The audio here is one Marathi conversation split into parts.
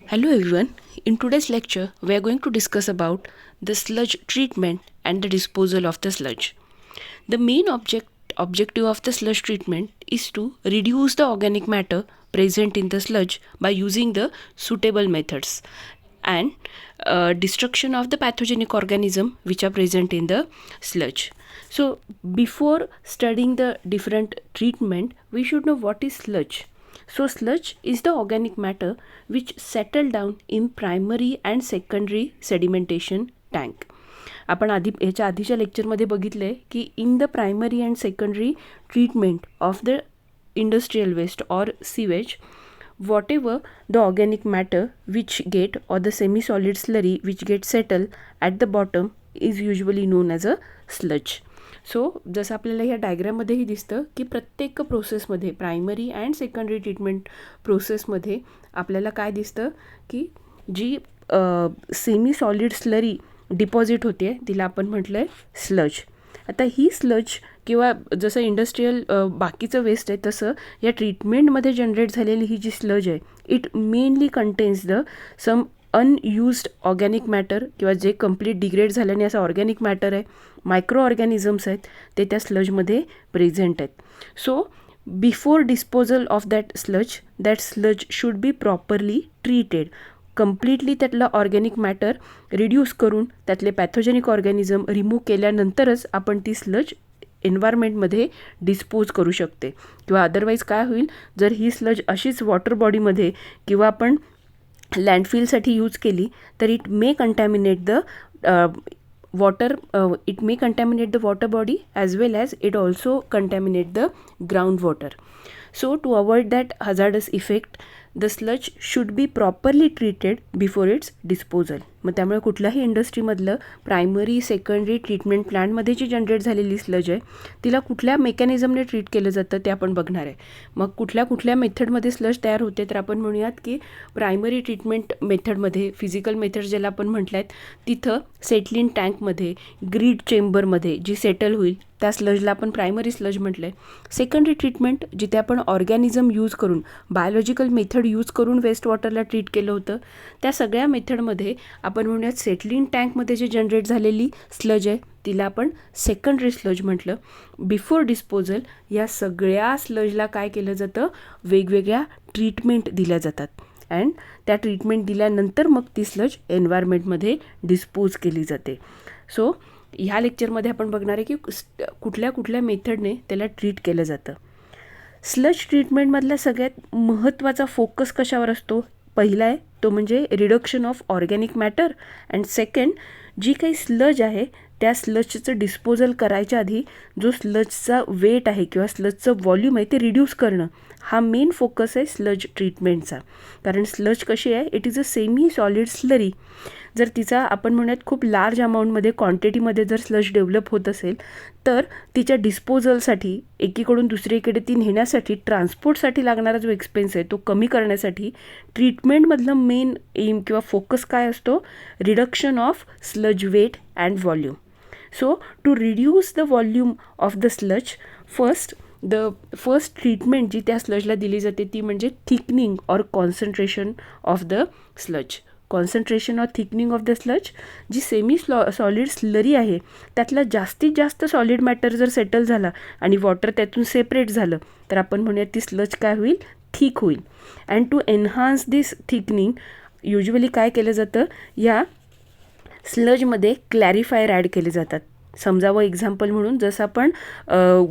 Hello everyone. In today's lecture, we are going to discuss about the sludge treatment and the disposal of the sludge. The main objective of the sludge treatment is to reduce the organic matter present in the sludge by using the suitable methods and destruction of the pathogenic organism which are present in the sludge. So before studying the different treatment, we should know what is sludge. So sludge is the organic matter which settle down in primary and secondary sedimentation tank. आपण याच्या आधीच्या लेक्चरमध्ये बघितलं आहे की in the primary and secondary treatment of the industrial waste or sewage, whatever the organic matter which get or the semi-solid slurry which get settle at the bottom is usually known as a sludge. So जसं आपल्याला ह्या डायग्राममध्येही दिसतं की प्रत्येक प्रोसेसमध्ये प्रायमरी अँड सेकंडरी ट्रीटमेंट प्रोसेसमध्ये आपल्याला काय दिसतं की जी सेमी सॉलिड स्लरी डिपॉझिट होते तिला आपण म्हटलं आहे स्लज. आता ही स्लज किंवा जसं इंडस्ट्रियल बाकीचं वेस्ट आहे तसं या ट्रीटमेंटमध्ये जनरेट झालेली ही जी स्लज आहे it mainly contains the some unused organic matter किंवा जे कंप्लीट डिग्रेड झाल्याने असं ऑर्गॅनिक मॅटर आहे, मायक्रो ऑर्गॅनिझम्स आहेत ते त्या स्लजमध्ये प्रेझेंट आहेत. So before disposal of that sludge should be properly treated. Completely त्यातलं ऑर्गॅनिक मॅटर रिड्यूस करून त्यातले पॅथोजेनिक ऑर्गॅनिझम रिमूव्ह केल्यानंतरच आपण ती स्लज एन्व्हायरमेंटमध्ये डिस्पोज करू शकते. किंवा अदरवाईज काय होईल, जर ही स्लज अशीच वॉटर बॉडीमध्ये किंवा आपण लँडफिलसाठी यूज केली तर it may contaminate the water body as well as it also contaminate the groundwater. So to avoid that hazardous effect, the sludge should be properly treated before its disposal. मग त्यामुळे कुठल्याही इंडस्ट्रीमधलं प्रायमरी सेकंडरी ट्रीटमेंट प्लांटमध्ये जी जनरेट झालेली स्लज आहे तिला कुठल्या मेकॅनिझमने ट्रीट केलं जातं ते आपण बघणार आहे. मग कुठल्या मेथडमध्ये स्लज तयार होते तर आपण म्हणूयात की प्रायमरी ट्रीटमेंट मेथडमध्ये, फिजिकल मेथड ज्याला आपण म्हटलं आहेत तिथं सेटलिन टँकमध्ये ग्रीड चेंबरमध्ये जी सेटल होईल त्या स्लजला आपण प्रायमरी स्लज म्हटलं आहे. सेकंडरी ट्रीटमेंट जिथे आपण ऑर्गॅनिझम यूज करून, बायोलॉजिकल मेथड यूज करून वेस्ट वॉटरला ट्रीट केलं होतं त्या सगळ्या मेथडमध्ये आपण म्हणूयात सेटलिंग टँकमध्ये जे जनरेट झालेली स्लज आहे तिला आपण सेकंडरी स्लज म्हटलं. बिफोर डिस्पोजल या सगळ्या स्लजला काय केलं जातं, वेगवेगळ्या ट्रीटमेंट दिल्या जातात अँड त्या ट्रीटमेंट दिल्यानंतर मग ती स्लज एन्व्हायरमेंटमध्ये डिस्पोज केली जाते. सो ह्या लेक्चरमध्ये आपण बघणार आहे की कुठल्या मेथडने त्याला ट्रीट केलं जातं. स्लज ट्रीटमेंटमधला सगळ्यात महत्त्वाचा फोकस कशावर असतो, पहिला आहे तो म्हणजे reduction of organic matter and second जी काही स्लज आहे त्या स्लजचं डिस्पोजल करायच्या आधी जो स्लजचा वेट आहे किंवा स्लजचं व्हॉल्यूम आहे ते रिड्यूस करणं हा मेन फोकस आहे स्लज ट्रीटमेंटचा. कारण स्लज कशी आहे, it is a semi solid slurry. जर तिचा आपण म्हणूयात खूप लार्ज अमाऊंटमध्ये क्वांटिटीमध्ये जर स्लज डेव्हलप होत असेल तर तिच्या डिस्पोजलसाठी एकीकडून दुसरीकडे ती नेण्यासाठी ट्रान्सपोर्टसाठी लागणारा जो एक्सपेन्स आहे तो कमी करण्यासाठी ट्रीटमेंटमधलं मेन एम किंवा फोकस काय असतो, reduction of sludge weight and volume. So to reduce the volume of the sludge, first treatment जी त्या स्लजला दिली जाते ती म्हणजे thickening or concentration of the sludge. Concentration or thickening of the sludge, जी सेमी सॉलिड स्लरी आहे त्यातला जास्तीत जास्त सॉलिड मॅटर जर सेटल झाला आणि वॉटर त्यातून सेपरेट झालं तर आपण म्हणूयात ती स्लज काय होईल, थिक होईल. And to enhance this thickening usually काय केलं जातं, या स्लजमध्ये क्लॅरिफायर ॲड केले जातात. समजावं एक्झाम्पल म्हणून, जसं आपण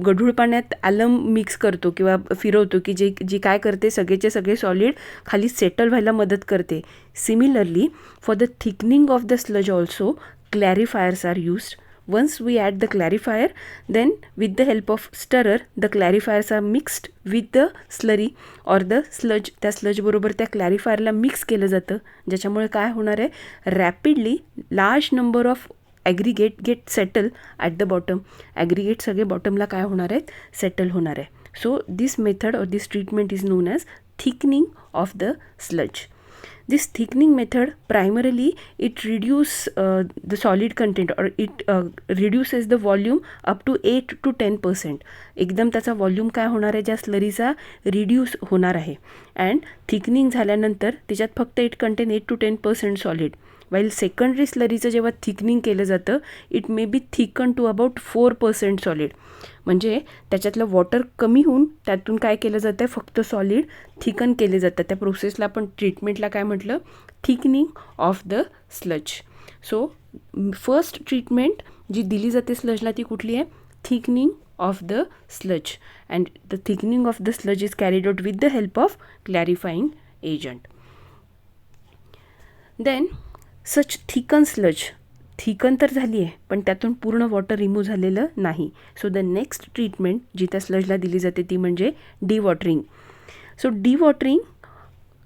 गढूळ पाण्यात ॲलम मिक्स करतो किंवा फिरवतो की जी काय करते सगळेचे सगळे सॉलिड खाली सेटल व्हायला मदत करते. Similarly for the thickening of the sludge also clarifiers are used. Once we add the clarifier, then with the help of stirrer, the clarifiers are mixed with the slurry or the sludge. त्या स्लज बरोबर त्या क्लॅरिफायरला मिक्स केलं जातं ज्याच्यामुळे काय होणार आहे, rapidly large number of aggregate get settle at the bottom. Aggregate सगळे बॉटमला काय होणार आहेत, सेटल होणार आहे. So this method or this treatment is non as thickening of the sludge. This thickening method primarily it reduce the solid content or it reduces the volume up to 8 to 10%. एकदम त्याचा वॉल्यूम काय होणार आहे, ज्या स्लरीचा रिड्यूस होणार आहे. अँड थिकनिंग झाल्यानंतर त्याच्यात फक्त it contain 8 to 10% solid. While secondary स्लरीचं जेव्हा थिकनिंग केलं जातं it may be thicken to about 4% solid. म्हणजे त्याच्यातलं वॉटर कमी होऊन त्यातून काय केलं जातं आहे, फक्त सॉलिड थिकन केले जातं. त्या प्रोसेसला आपण ट्रीटमेंटला काय म्हटलं, thickening of the sludge. So first treatment जी दिली जाते स्लजला ती कुठली आहे, thickening of the sludge. And the thickening of the sludge is carried out with the help of clarifying agent. Then such thicken sludge, thicken तर झाली आहे पण त्यातून पूर्ण वॉटर रिमूव्ह झालेलं नाही. सो द नेक्स्ट ट्रीटमेंट जी त्या स्लजला दिली जाते ती म्हणजे डिवॉटरिंग. सो डिवॉटरिंग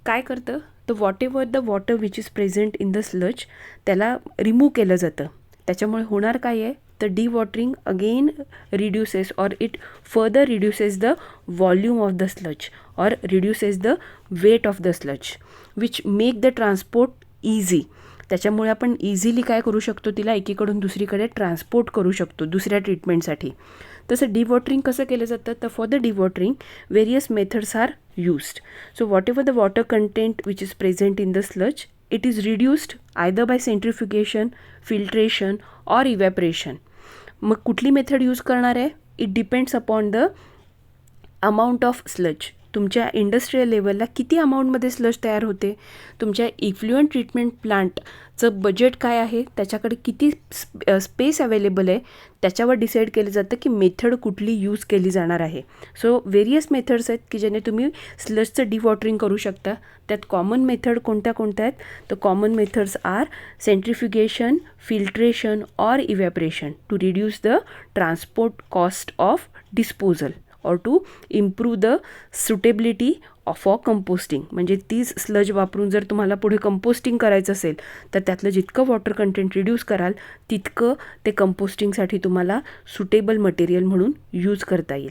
काय करतं, the water which is present in the sludge त्याला रिमूव्ह केलं जातं. त्याच्यामुळे होणार काय आहे, the dewatering again reduces or it further reduces the volume of the sludge or reduces the weight of the sludge which make the transport easy. त्याच्यामुळे आपण इझिली काय करू शकतो, तिला एकीकडून दुसरीकडे ट्रान्सपोर्ट करू शकतो दुसऱ्या ट्रीटमेंटसाठी. तसं डिवॉटरिंग कसं केलं जातं, तर for the dewatering various methods are used. So whatever the water content which is present in the sludge it is reduced either by centrifugation, filtration और इव्हॅपरेशन. मग कुठली मेथड यूज करणार आहे, it depends upon the amount of sludge. तुमच्या इंडस्ट्रियल लेवलला किती अमाऊंटमध्ये स्लज तयार होते, तुमच्या इफ्लुएंट ट्रीटमेंट प्लांटचं बजेट काय आहे, त्याच्याकडे किती स्पेस अवेलेबल आहे, त्याच्यावर डिसाईड केलं जातं की मेथड कुठली यूज केली जाणार आहे. सो व्हेरियस मेथड्स आहेत की ज्याने तुम्ही स्लजचं डिवॉटरिंग करू शकता. त्यात कॉमन मेथड कोणत्या कोणत्या आहेत, तर common methods are centrifugation, filtration और evaporation to reduce the transport cost of disposal or to improve the suitability for composting. म्हणजे तीच स्लज वापरून जर तुम्हाला पुढे कंपोस्टिंग करायचं असेल तर त्यातलं जितकं वॉटर कंटेंट रिड्यूस कराल तितकं ते कंपोस्टिंगसाठी तुम्हाला सुटेबल मटेरियल म्हणून यूज करता येईल.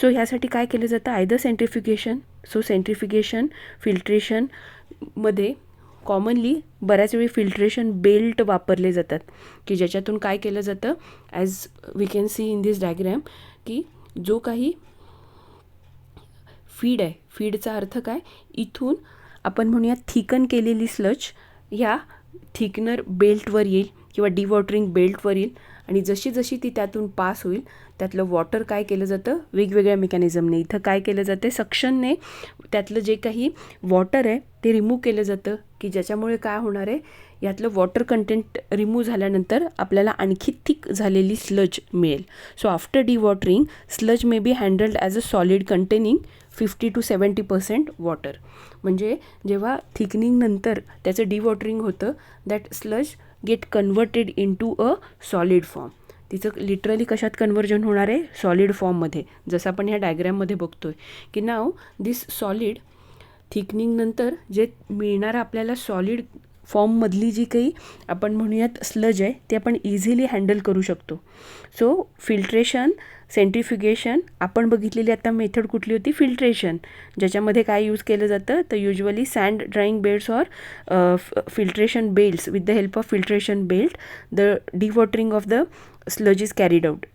सो ह्यासाठी काय केलं जातं, आयदर सेंट्रिफ्युगेशन. सो सेंट्रिफ्युगेशन, फिल्ट्रेशनमध्ये कॉमनली बऱ्याच वेळी फिल्ट्रेशन बेल्ट वापरले जातात की ज्याच्यातून काय केलं जातं, as we can see in this diagram की जो काही फीड आहे, फीडचा अर्थ काय, इथून आपण म्हणूया थिकन केलेली स्लज ह्या थिकनर बेल्टवर येईल किंवा डिवॉटरिंग बेल्टवर येईल आणि जशी जशी ती त्यातून पास होईल त्यातलं वॉटर काय केलं जातं, वेगवेगळ्या मेकॅनिझमने. इथं काय केलं जातं, सक्शनने त्यातलं जे काही वॉटर आहे ते रिमूव्ह केलं जातं की ज्याच्यामुळे काय होणार आहे, यातलं वॉटर कंटेंट रिमूव्ह झाल्यानंतर आपल्याला आणखी थिक झालेली स्लज मिळेल. So after dewatering sludge may be handled as a solid containing 50 to 70% water. म्हणजे जेव्हा थिकनिंग नंतर त्याचं डिवॉटरिंग होतं that sludge get converted into a solid form. तिचं लिटरली कशात कन्वर्जन होणार आहे, सॉलिड फॉर्ममध्ये, जसं आपण ह्या डायग्रॅममध्ये बघतोय की नाव दिस सॉलिड थिकनिंग नंतर जे मिळणारं आपल्याला सॉलिड फॉर्ममधली जी काही आपण म्हणूयात स्लज आहे ते आपण इझिली हँडल करू शकतो. सो फिल्ट्रेशन, सेंट्रिफ्युगेशन आपण बघितलेली आता मेथड कुठली होती, फिल्ट्रेशन, ज्याच्यामध्ये काय यूज केलं जातं तर usually sand drying belts or filtration belts. With the help of filtration belt the dewatering of the sludge is carried out.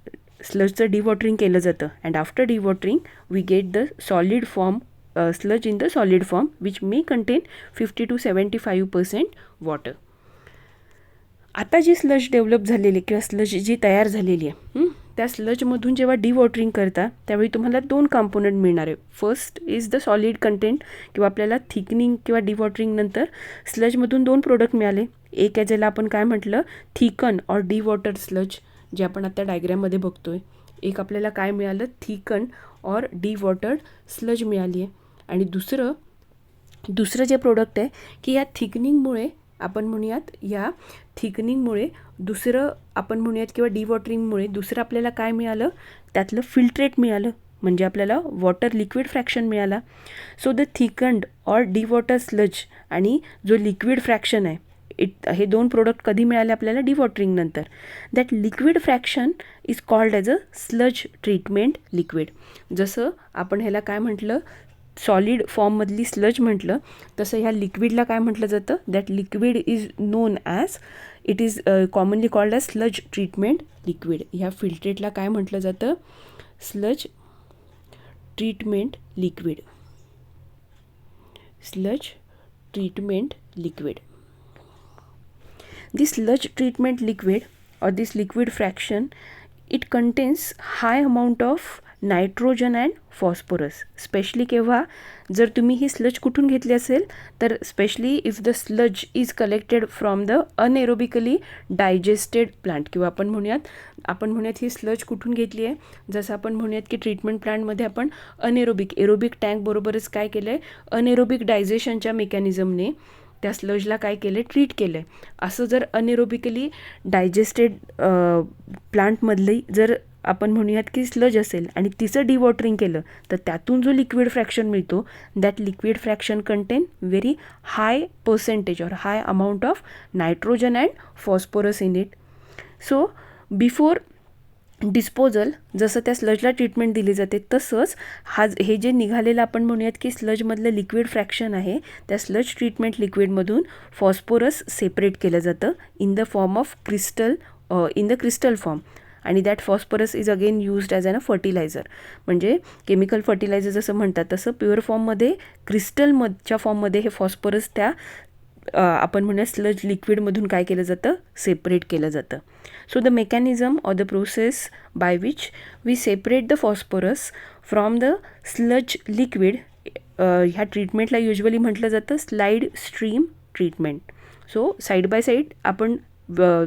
स्लजचं डिवॉटरिंग केलं जातं and after dewatering we get the solid form sludge in the solid form which may contain 50 to 75% water. आता जी स्लज डेव्हलप झालेली किंवा स्लज जी तयार झालेली आहे त्या स्लजमधून जेव्हा डिवॉटरिंग करता त्यावेळी तुम्हाला 2 कॉम्पोनंट मिळणार आहे. First is the solid content किंवा आपल्याला थिकनिंग किंवा डिवॉटरिंग नंतर स्लजमधून 2 प्रोडक्ट मिळाले. एक आहे ज्याला आपण काय म्हटलं, थिकन और डिवॉटर स्लज, जे आपण आता डायग्रॅममध्ये बघतोय. एक आपल्याला काय मिळालं, थिकन और डिवॉटर्ड स्लज मिळाली आहे. आणि दुसरं जे प्रोडक्ट आहे की या थिकनिंगमुळे आपण म्हणूयात, या थिकनिंगमुळे दुसरं आपण म्हणूयात किंवा डिवॉटरिंगमुळे दुसरं आपल्याला काय मिळालं, त्यातलं फिल्ट्रेट मिळालं, म्हणजे आपल्याला वॉटर लिक्विड फ्रॅक्शन मिळाला. सो द थिकंड और डिवॉटर स्लज आणि जो लिक्विड फ्रॅक्शन आहे हे 2 प्रोडक्ट कधी मिळाले आपल्याला, डिवॉटरिंग नंतर. That liquid fraction is called as a sludge treatment liquid. जसं आपण ह्याला काय म्हटलं, सॉलिड फॉर्ममधली स्लज म्हटलं तसं ह्या लिक्विडला काय म्हटलं जातं, that liquid is non as, it is commonly called as sludge treatment liquid. ह्या फिल्ट्रेटला काय म्हटलं जातं, sludge treatment liquid. Sludge treatment liquid. This sludge treatment liquid or this liquid fraction, it contains high amount of nitrogen and phosphorus. Specially केव्हा जर तुम्ही ही स्लज कुठून घेतली असेल तर specially if the sludge is collected from the anaerobically digested plant, किंवा आपण म्हणूयात ही स्लज कुठून घेतली आहे, जसं आपण म्हणूयात की ट्रीटमेंट प्लांटमध्ये आपण एरोबिक टँक बरोबरच काय केलं आहे, अनएरोबिक डायजेशनच्या मेकॅनिझमने त्या स्लजला काय केलं आहे, ट्रीट केलं आहे. असं जर अनएरोबिकली डायजेस्टेड प्लांटमधली जर आपण म्हणूयात की स्लज असेल आणि तिचं डिवॉटरिंग केलं तर त्यातून जो लिक्विड फ्रॅक्शन मिळतो, that liquid fraction contain very high percentage or high amount of nitrogen and phosphorus in it. So before disposal जसं त्या स्लजला ट्रीटमेंट दिली जाते तसंच हे जे निघालेलं आपण म्हणूयात की स्लजमधलं लिक्विड फ्रॅक्शन आहे, त्या स्लज ट्रीटमेंट लिक्विडमधून फॉस्फरस सेपरेट केलं जातं in the form of crystal form. आणि that phosphorus is again used as a fertiliser. म्हणजे केमिकल फर्टिलायझर जसं म्हणतात तसं प्युअर फॉर्ममध्ये क्रिस्टलच्या फॉर्ममध्ये हे फॉस्फरस त्या आपण म्हणूया स्लज लिक्विडमधून काय केलं जातं, सेपरेट केलं जातं. So the mechanism or the process by which we separate the phosphorus from the sludge liquid, ह्या ट्रीटमेंटला युजली म्हटलं जातं slide stream treatment. So side by side आपण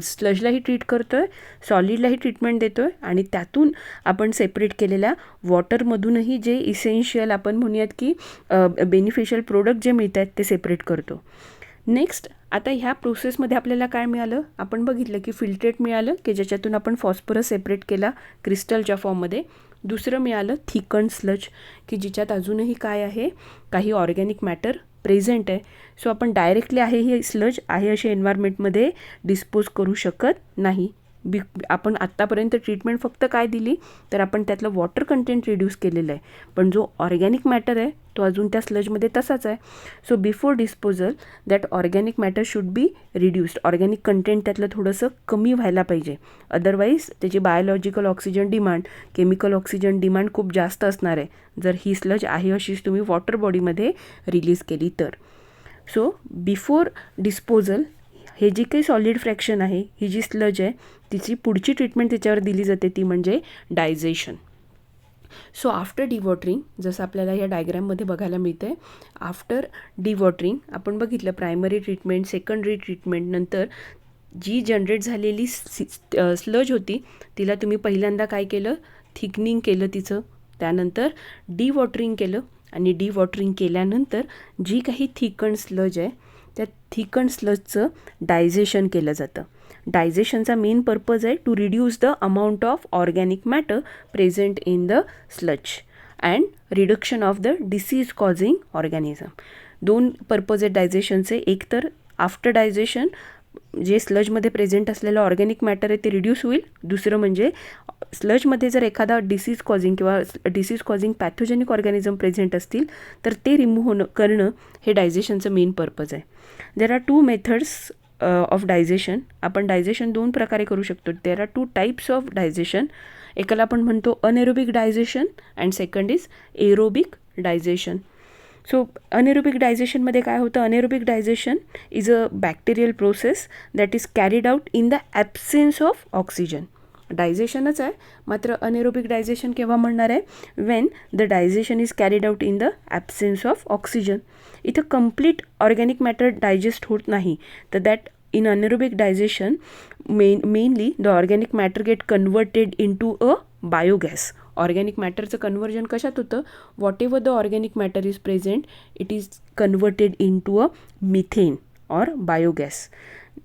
स्लजलाही ट्रीट करतो आहे, सॉलिडलाही ट्रीटमेंट देतो आहे आणि त्यातून आपण सेपरेट केलेल्या वॉटरमधूनही जे इसेन्शियल आपण म्हणूयात की बेनिफिशियल प्रोडक्ट जे मिळत आहेत ते सेपरेट करतो. नेक्स्ट आता ह्या प्रोसेसमध्ये आपल्याला काय मिळालं, आपण बघितलं की फिल्ट्रेट मिळालं की ज्याच्यातून आपण फॉस्फरस सेपरेट केला क्रिस्टलच्या फॉर्ममध्ये. दुसरं मिळालं थिकन स्लज की जिच्यात अजूनही काय आहे, काही ऑर्गॅनिक मॅटर प्रेझेंट आहे. सो आपण डायरेक्टली ही स्लज आहे अशा एन्व्हायरमेंटमध्ये डिस्पोज करू शकत नाही. आपण आत्तापर्यंत ट्रीटमेंट फक्त काय दिली तर आपण त्यातलं वॉटर कंटेंट रिड्यूस केलेलं आहे, पण जो ऑर्गॅनिक मॅटर आहे तो अजून त्या स्लजमध्ये तसाच आहे. So before disposal that organic matter should be reduced. Organic content त्यातलं थोडंसं कमी व्हायला पाहिजे, अदरवाईज त्याची biological oxygen demand, chemical oxygen demand खूप जास्त असणार आहे जर ही स्लज आहे अशीच तुम्ही वॉटर बॉडीमध्ये रिलीज केली तर. सो बिफोर डिस्पोजल हे जी काही सॉलिड फ्रॅक्शन आहे, ही जी स्लज आहे तिची पुढची ट्रीटमेंट त्याच्यावर दिली जाते ती म्हणजे डायजेशन. सो आफ्टर डिवॉटरिंग जसं आपल्याला या डायग्रॅममध्ये बघायला मिळतं आहे, आफ्टर डिवॉटरिंग आपण बघितलं प्रायमरी ट्रीटमेंट, सेकंडरी ट्रीटमेंट, नंतर जी जनरेट झालेली स्लज होती तिला तुम्ही पहिल्यांदा काय केलं, थिकनिंग केलं तिचं, त्यानंतर डिवॉटरिंग केलं आणि डिवॉटरिंग केल्यानंतर जी काही थिकन स्लज आहे त्या थिकन स्लजचं डायजेशन केलं जातं. डायजेशनचा मेन पर्पज आहे to reduce the amount of organic matter present in the sludge and reduction of the disease causing organism. दोन पर्पज आहेत डायजेशनचे, एक तर आफ्टर डायजेशन जे स्लजमध्ये प्रेझेंट असलेलं ऑर्गॅनिक मॅटर आहे ते रिड्यूस होईल, दुसरं म्हणजे स्लजमध्ये जर एखादा disease causing pathogenic organism present असतील तर ते रिमूव्ह करणं हे डायजेशनचं मेन पर्पज आहे. There are two methods of digestion. आपण डायजेशन दोन प्रकारे करू शकतो. There are two types of digestion. एकाला आपण म्हणतो anaerobic digestion and second is aerobic digestion. So anaerobic डायजेशनमध्ये काय होतं, anaerobic digestion is a bacterial process that is carried out in the absence of oxygen. डायजेशनच आहे, मात्र अनएरोबिक डायजेशन केव्हा म्हणणार आहे, when the digestion is carried out in the absence of oxygen. इथं कंप्लीट ऑर्गॅनिक मॅटर डायजेस्ट होत नाही, तर that in anaerobic digestion mainly the organic matter get converted into a biogas. Organic मॅटरचं कन्वर्जन कशात होतं, whatever the organic matter is present it is converted into a methane or biogas,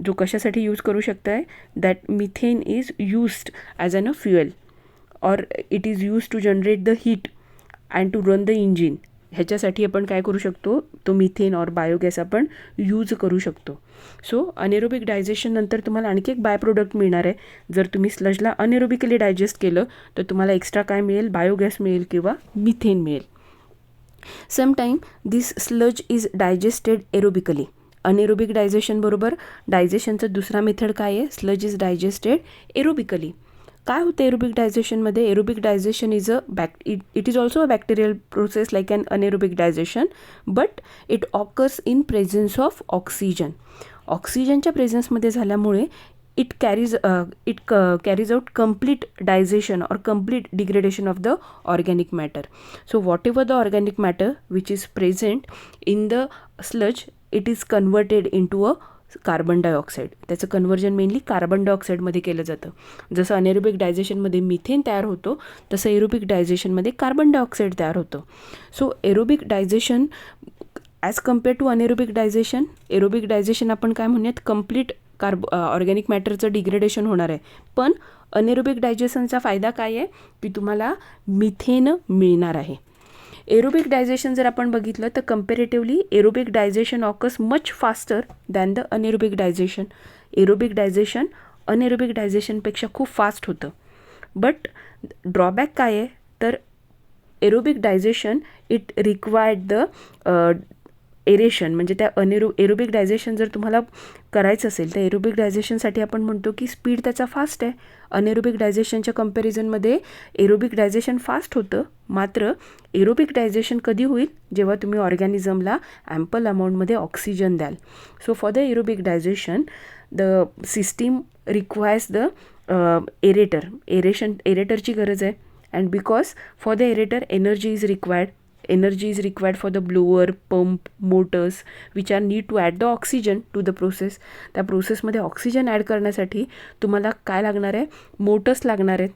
जो कशासाठी यूज करू शकताय, that methane is used as an a fuel or it is use to generate the heat and to run the engine. ह्याच्यासाठी आपण काय करू शकतो, तो मिथेन ऑर बायोगॅस आपण यूज करू शकतो. सो अनएरोबिक डायजेशन नंतर तुम्हाला आणखी एक बाय प्रोडक्ट मिळणार आहे. जर तुम्ही स्लजला अनएरोबिकली डायजेस्ट केलं तर तुम्हाला एक्स्ट्रा काय मिळेल, बायोगॅस मिळेल किंवा मिथेन मिळेल. Sometime this sludge is digested aerobically. Anaerobic digestion बरोबर डायजेशनचा दुसरा मेथड काय आहे? Sludge is digested aerobically. काय होतं एरोबिक डायजेशनमध्ये? Aerobic digestion is it is also a bacterial process like an anaerobic digestion, but it occurs in presence of oxygen. ऑक्सिजनच्या प्रेझेन्समध्ये झाल्यामुळे it carries out complete digestion or complete degradation of the organic matter. So whatever the organic matter which is present in the sludge, it is converted into a carbon dioxide. त्याचं कन्व्हर्जन मेनली कार्बन डायऑक्साईडमध्ये केलं जातं. जसं अनेरोबिक डायजेशनमध्ये मिथेन तयार होतो तसं एरोबिक डायजेशनमध्ये कार्बन डायऑक्साईड तयार होतं. So aerobic digestion as compare to anaerobic digestion, aerobic digestion आपण काय म्हणूयात, कम्प्लीट ऑर्गॅनिक मॅटरचं डिग्रेडेशन होणार आहे. पण अनेरोबिक डायजेशनचा फायदा काय आहे की तुम्हाला मिथेन मिळणार आहे. एरोबिक डायजेशन जर आपण बघितलं तर comparatively aerobic digestion occurs much faster than the anaerobic digestion. Aerobic digestion anaerobic डायजेशनपेक्षा खूप फास्ट होतं. बट ड्रॉबॅक काय आहे तर aerobic digestion it required the aeration. म्हणजे त्या एरोबिक डायजेशन जर तुम्हाला करायचं असेल तर एरोबिक डायजेशनसाठी आपण म्हणतो की स्पीड त्याचा फास्ट आहे. अनेरोबिक डायजेशनच्या कम्पॅरिझनमध्ये एरोबिक डायजेशन फास्ट होतं. मात्र एरोबिक डायजेशन कधी होईल? जेव्हा तुम्ही ऑर्गॅनिझमला ॲम्पल अमाऊंटमध्ये ऑक्सिजन द्याल. So for the aerobic digestion the system requires the एरेटरची गरज आहे. And because for the aerator energy is required for the blower, pump, motors which are need to add the oxygen to the process. त्या प्रोसेसमध्ये ऑक्सिजन ॲड करण्यासाठी तुम्हाला काय लागणार आहे? मोटर्स लागणार आहेत,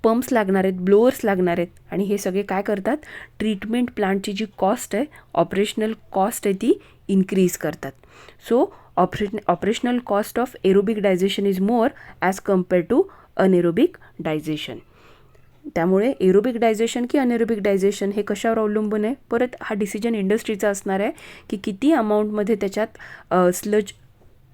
पंप्स लागणार आहेत, ब्लोअर्स लागणार आहेत. आणि हे सगळे काय करतात? ट्रीटमेंट प्लांटची जी कॉस्ट आहे, ऑपरेशनल कॉस्ट आहे, ती इन्क्रीज करतात. So operational cost of aerobic digestion is more as compare to anaerobic digestion. त्यामुळे एरोबिक डायजेशन की अनेरोबिक डायजेशन हे कशावर अवलंबून आहे? परत हा डिसिजन इंडस्ट्रीचा असणार आहे की किती अमाऊंटमध्ये त्याच्यात स्लज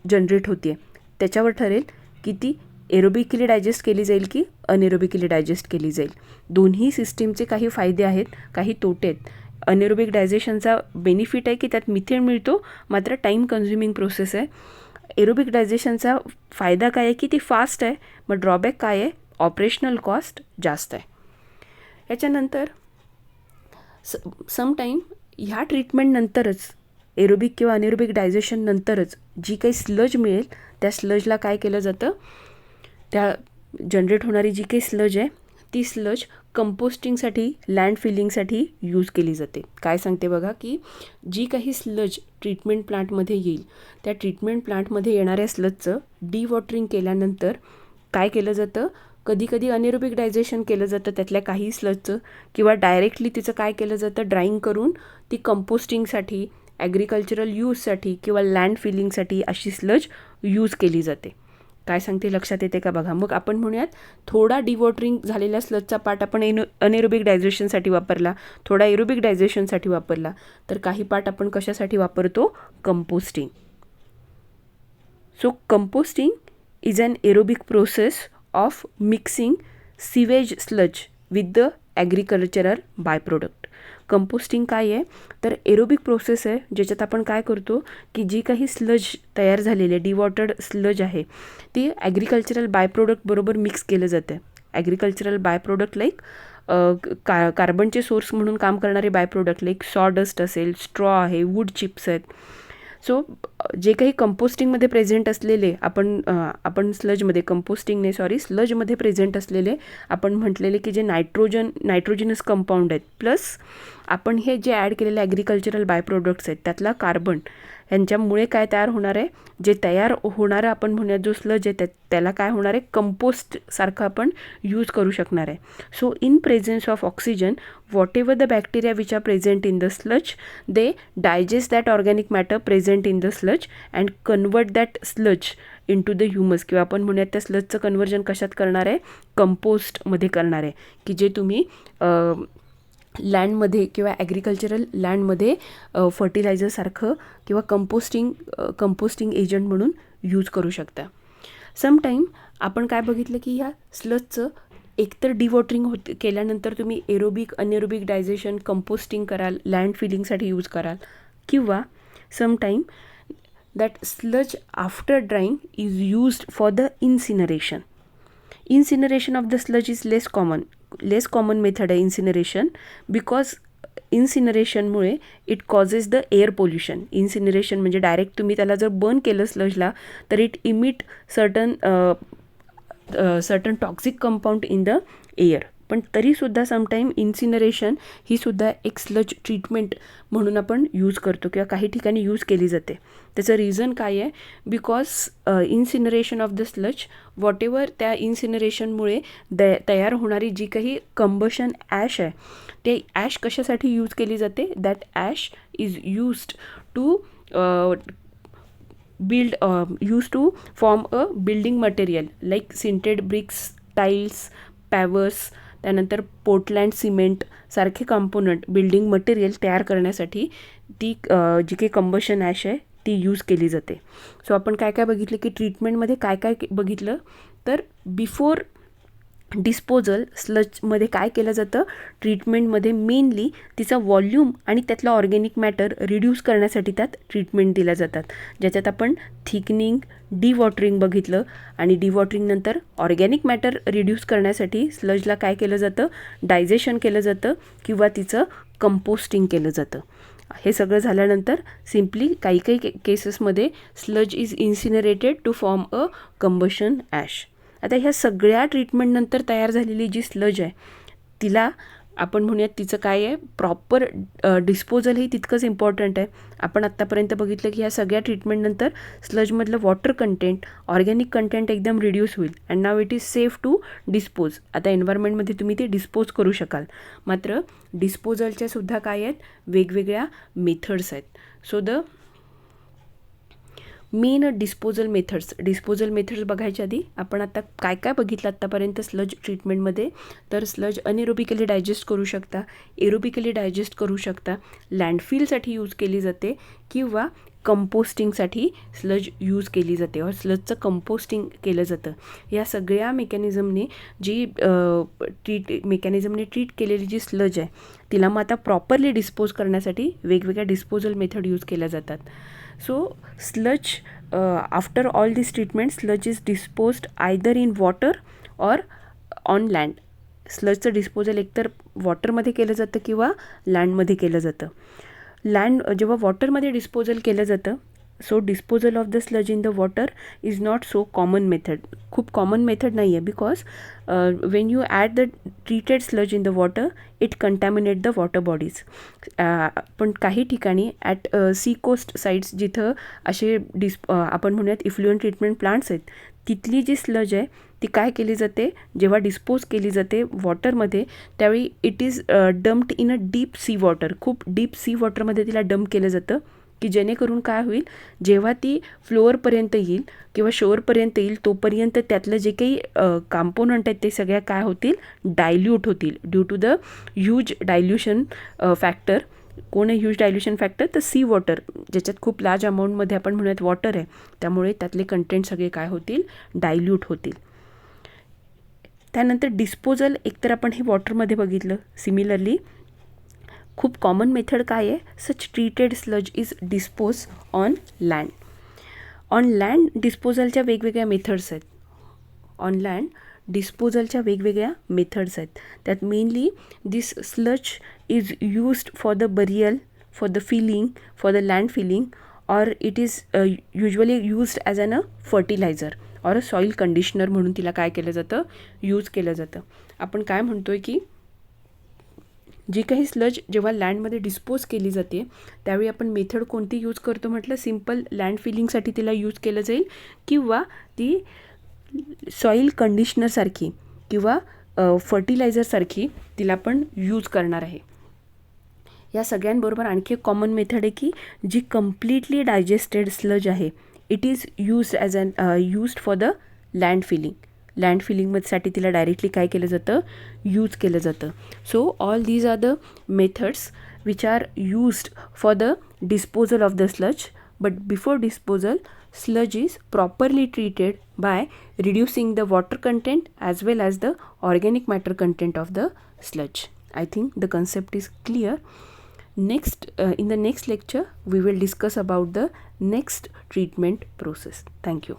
जनरेट होते, त्याच्यावर ठरेल किती एरोबिकली डायजेस्ट केली जाईल की अनेरोबिकली डायजेस्ट केली जाईल. दोन्ही सिस्टीमचे काही फायदे आहेत, काही तोटे आहेत. अनेरोबिक डायजेशनचा बेनिफिट आहे की त्यात मिथेन मिळतो, मात्र टाईम कन्झ्युमिंग प्रोसेस आहे. एरोबिक डायजेशनचा फायदा काय आहे की ती फास्ट आहे, मग ड्रॉबॅक काय आहे? ऑपरेशनल कॉस्ट जास्त आहे. याच्यानंतर समटाईम ह्या ट्रीटमेंटनंतरच एरोबिक किंवा अनेरोबिक डायजेशन नंतरच जी काही स्लज मिळेल त्या स्लजला काय केलं जातं? त्या जनरेट होणारी जी काही स्लज आहे ती स्लज कंपोस्टिंगसाठी, लँड फिलिंगसाठी यूज केली जाते. काय सांगते बघा की जी काही स्लज ट्रीटमेंट प्लांटमध्ये येईल त्या ट्रीटमेंट प्लांटमध्ये येणाऱ्या स्लजचं डिवॉटरिंग केल्यानंतर काय केलं जातं? कधी कधी अनेरोबिक डायजेशन केलं जातं त्यातल्या काही स्लजचं, किंवा डायरेक्टली तिचं काय केलं जातं? ड्राईंग करून ती कंपोस्टिंगसाठी, ॲग्रिकल्चरल यूजसाठी किंवा लँड फिलिंगसाठी अशी स्लज यूज केली जाते. काय सांगते लक्षात येते का बघा. मग आपण म्हणूयात थोडा डिवॉटरिंग झालेल्या स्लजचा पार्ट आपण अनेरोबिक डायजेशनसाठी वापरला, थोडा एरोबिक डायजेशनसाठी वापरला, तर काही पार्ट आपण कशासाठी वापरतो? Composting. So composting is an aerobic process of mixing sewage sludge with the agricultural by product. Composting काय आहे तर एरोबिक प्रोसेस आहे ज्याच्यात आपण काय करतो की जी काही स्लज तयार झालेली आहे, डिवॉटर्ड स्लज आहे, ती ॲग्रिकल्चरल बाय प्रोडक्ट बरोबर मिक्स केलं जातं. ॲग्रिकल्चरल बाय प्रोडक्ट लाईक कार्बनचे सोर्स म्हणून काम करणारे बाय प्रोडक्ट लाईक सॉडस्ट असेल, स्ट्रॉ आहे, वूड चिप्स आहेत. सो जे काही कंपोस्टिंगमध्ये प्रेझेंट असलेले आपण स्लजमध्ये प्रेझेंट असलेले आपण म्हटलेले की जे नायट्रोजनस कंपाऊंड आहेत, प्लस आपण हे जे ॲड केलेले ॲग्रिकल्चरल बाय प्रोडक्ट्स आहेत त्यातला कार्बन, ह्यांच्यामुळे काय तयार होणार आहे? जे तयार होणारं आपण म्हणूया जो स्लज आहे त्याला काय होणार आहे? कंपोस्टसारखं आपण यूज करू शकणार आहे. So in presence of oxygen whatever the bacteria which are present in the sludge, they digest that organic matter present in the sludge and convert that sludge into the humus. किंवा आपण म्हणूयात त्या स्लजचं कन्वर्जन कशात करणार आहे? कंपोस्टमध्ये करणार आहे, की जे तुम्ही लँडमध्ये किंवा ॲग्रिकल्चरल लँडमध्ये फर्टिलायझरसारखं किंवा कंपोस्टिंग एजंट म्हणून यूज करू शकता. समटाईम आपण काय बघितलं की ह्या स्लजचं एकतर डिवॉटरिंग केल्यानंतर तुम्ही एरोबिक अनएरोबिक डायजेशन कंपोस्टिंग कराल, लँड फिलिंगसाठी यूज कराल, किंवा sometime that sludge after drying is used for the incineration. Incineration of the sludge is less common method आहे incineration, because इन्सिनरेशनमुळे it causes the air pollution. Incineration म्हणजे डायरेक्ट तुम्ही त्याला जर बर्न केलं स्लजला तर it emit certain toxic compound in the air. पण तरीसुद्धा समटाईम इन्सिनरेशन ही सुद्धा एक स्लज ट्रीटमेंट म्हणून आपण यूज करतो किंवा काही ठिकाणी यूज केली जाते. त्याचं रिझन काय आहे? Because incineration of the sludge, whatever त्या इन्सिनरेशनमुळे तयार होणारी जी काही कंबशन ॲश आहे, ते ॲश कशासाठी यूज केली जाते? That ash is used to form a building material like sintered bricks, tiles, pavers, त्यानंतर पोर्टलँड सिमेंट सारखे कॉम्पोनंट बिल्डिंग मटेरियल तयार करण्यासाठी ती जी काही कंबशन ॲश आहे ती यूज केली जाते. सो आपण काय काय बघितलं की ट्रीटमेंटमध्ये काय काय बघितलं, तर बिफोर डिस्पोजल स्लजमध्ये काय केलं जातं? ट्रीटमेंटमध्ये मेनली तिचा व्हॉल्यूम आणि त्यातला ऑर्गॅनिक मॅटर रिड्यूस करण्यासाठी त्यात ट्रीटमेंट दिल्या जातात, ज्याच्यात आपण थिकनिंग, डिवॉटरिंग बघितलं. आणि डिवॉटरिंगनंतर ऑर्गॅनिक मॅटर रिड्यूस करण्यासाठी स्लजला काय केलं जातं? डायजेशन केलं जातं किंवा तिचं कंपोस्टिंग केलं जातं. हे सगळं झाल्यानंतर सिम्पली काही काही केसेसमध्ये sludge is incinerated to form a combustion ash. आता ह्या सगळ्या ट्रीटमेंटनंतर तयार झालेली जी स्लज आहे तिला आपण म्हणूयात तिचं काय आहे? प्रॉपर डिस्पोजल ही तितकंच इम्पॉर्टंट आहे. आपण आत्तापर्यंत बघितलं की ह्या सगळ्या ट्रीटमेंटनंतर स्लजमधलं वॉटर कंटेंट, ऑर्गॅनिक कंटेंट एकदम रिड्यूस होईल and now it is safe to dispose. आता एन्व्हायरमेंटमध्ये तुम्ही ते डिस्पोज करू शकाल. मात्र डिस्पोजलच्या सुद्धा काय आहेत? वेगवेगळ्या मेथड्स आहेत. So the main disposal methods बघायच्या आधी आपण आता काय काय बघितलं आत्तापर्यंत स्लज ट्रीटमेंटमध्ये, तर स्लज अनएरोबिकली डायजेस्ट करू शकता, एरोबिकली डायजेस्ट करू शकता, लँडफिलसाठी यूज केली जाते किंवा कंपोस्टिंगसाठी स्लज यूज केली जाते और स्लजचं कंपोस्टिंग केलं जातं. या सगळ्या मेकॅनिझमने ट्रीट केलेली जी स्लज आहे तिला मग आता प्रॉपरली डिस्पोज करण्यासाठी वेगवेगळ्या डिस्पोजल मेथड यूज केल्या जातात. So sludge, after all this treatment, sludge is disposed either in water or on land. स्लजचं डिस्पोजल एकतर वॉटरमध्ये केलं जातं किंवा लँडमध्ये केलं जातं. जेव्हा वॉटरमध्ये डिस्पोजल केलं जातं, so disposal of the sludge in the water is not so common method. खूप कॉमन मेथड नाही आहे, because when you add the treated sludge in the water it contaminate the water bodies. पण काही ठिकाणी ॲट सी कोस्ट साईड्स जिथं असे आपण म्हणूयात इफ्लुएंट ट्रीटमेंट प्लांट्स आहेत, तिथली जी स्लज आहे ती काय केली जाते? जेव्हा डिस्पोज केली जाते वॉटरमध्ये त्यावेळी it is dumped in a deep sea water. खूप डीप सी वॉटरमध्ये तिला डम्प केलं जातं की जेणेकरून काय होईल, जेव्हा ती फ्लोअरपर्यंत येईल किंवा शोअरपर्यंत येईल तोपर्यंत त्यातलं जे काही कॉम्पोनंट आहेत ते सगळ्या काय होतील? डायल्यूट होतील due to the huge dilution factor. कोण आहे ह्यूज डायल्यूशन फॅक्टर? तर सी वॉटर, ज्याच्यात खूप लार्ज अमाऊंटमध्ये आपण म्हणूयात वॉटर आहे, त्यामुळे त्यातले कंटेंट सगळे काय होतील? डायल्यूट होतील. त्यानंतर डिस्पोजल एकतर आपण हे वॉटरमध्ये बघितलं. सिमिलरली खूप कॉमन मेथड काय आहे? Such treated sludge is dispose on land. On land डिस्पोजलच्या वेगवेगळ्या मेथड्स आहेत. त्यात mainly this sludge is used for the burial, for the filling, for the land filling, और it is usually used as a fertiliser और अ सॉईल कंडिशनर म्हणून तिला काय केलं जातं? यूज केलं जातं. आपण काय म्हणतोय की जी काही स्लज जेव्हा लँडमध्ये डिस्पोज केली जाते त्यावेळी आपण मेथड कोणती यूज करतो म्हटलं? सिम्पल लँड फिलिंगसाठी तिला यूज केलं जाईल किंवा ती सॉईल कंडिशनरसारखी किंवा फर्टिलायझरसारखी तिला आपण यूज करणार आहे. या सगळ्यांबरोबर आणखी एक कॉमन मेथड आहे की जी कम्प्लिटली डायजेस्टेड स्लज आहे it is used for the land filling. Land फिलिंगसाठी तिला डायरेक्टली काय केलं जातं? यूज केलं जातं. So all these are the methods which are used for the disposal of the sludge. But before disposal sludge is properly treated by reducing the water content as well as the organic matter content of the sludge. I think the concept is clear. Next, in the next lecture, we will discuss about the next treatment process. Thank you.